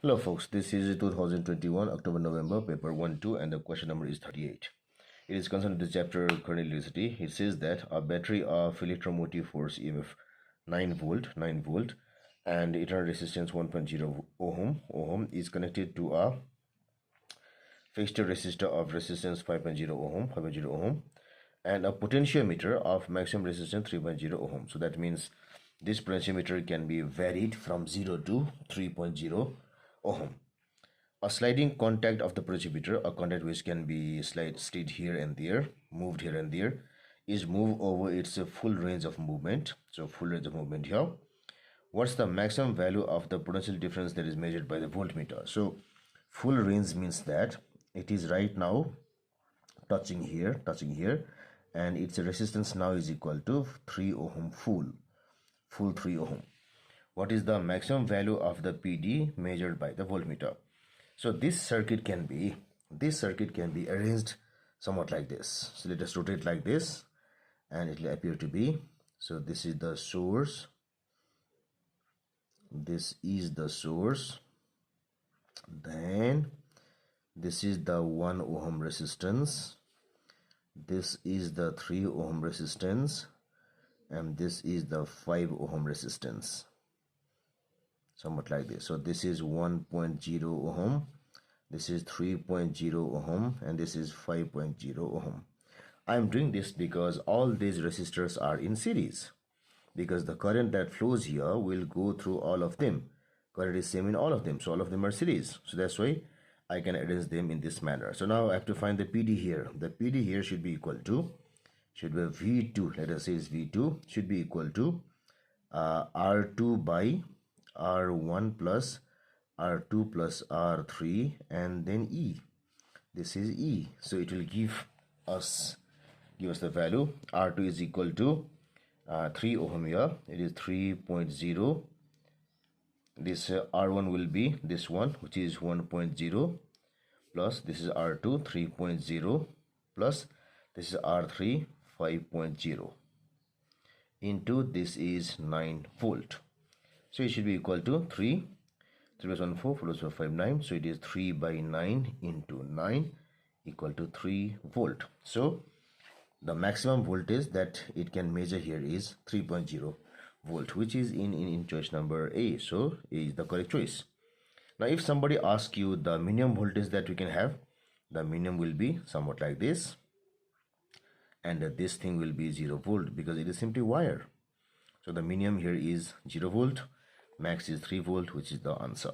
Hello folks, this is 2021 October-November paper 1-2 and the question number is 38. It is concerned with the chapter current electricity. It says that a battery of electromotive force EMF 9 volt and internal resistance 1.0 ohm is connected to a fixed resistor of resistance 5.0 ohm and a potentiometer of maximum resistance 3.0 ohm. So that means this potentiometer can be varied from 0 to 3.0 ohm. A sliding contact of the potentiometer, a contact which can be slid here and there, moved here and there, is moved over its full range of movement. So full range of movement here. What's the maximum value of the potential difference that is measured by the voltmeter? So full range means that it is right now touching here, and its resistance now is equal to 3 ohm full 3 ohm. What is the maximum value of the PD measured by the voltmeter? So this circuit can be arranged somewhat like this. So let us rotate like this and it will appear to be, so this is the source, then this is the 1 ohm resistance, this is the 3 ohm resistance, and this is the 5 ohm resistance, somewhat like this. So this is 1.0 ohm, this is 3.0 ohm, and this is 5.0 ohm. I am doing this because all these resistors are in series, because the current that flows here will go through all of them. Current is same in all of them, so all of them are series. So that's why I can arrange them in this manner. So now I have to find the PD here. The PD here should be equal to, should be V2, let us say is V2, should be equal to R2 by R1 plus R2 plus R3 and then E. This is E. So it will give us the value. R2 is equal to 3 ohm here. It is 3.0. This R1 will be this one, which is 1.0, plus this is R2 3.0, plus this is R3 5.0, into this is 9 volt. So it should be equal to 3 plus 1 4, 4 plus 4 5 9. So it is 3 by 9 into 9 equal to 3 volt. So the maximum voltage that it can measure here is 3.0 volt, which is in choice number A. So A is the correct choice. Now if somebody asks you the minimum voltage that we can have, the minimum will be somewhat like this, and this thing will be 0 volt because it is simply wire. So the minimum here is 0 volt, max is 3 volt, which is the answer.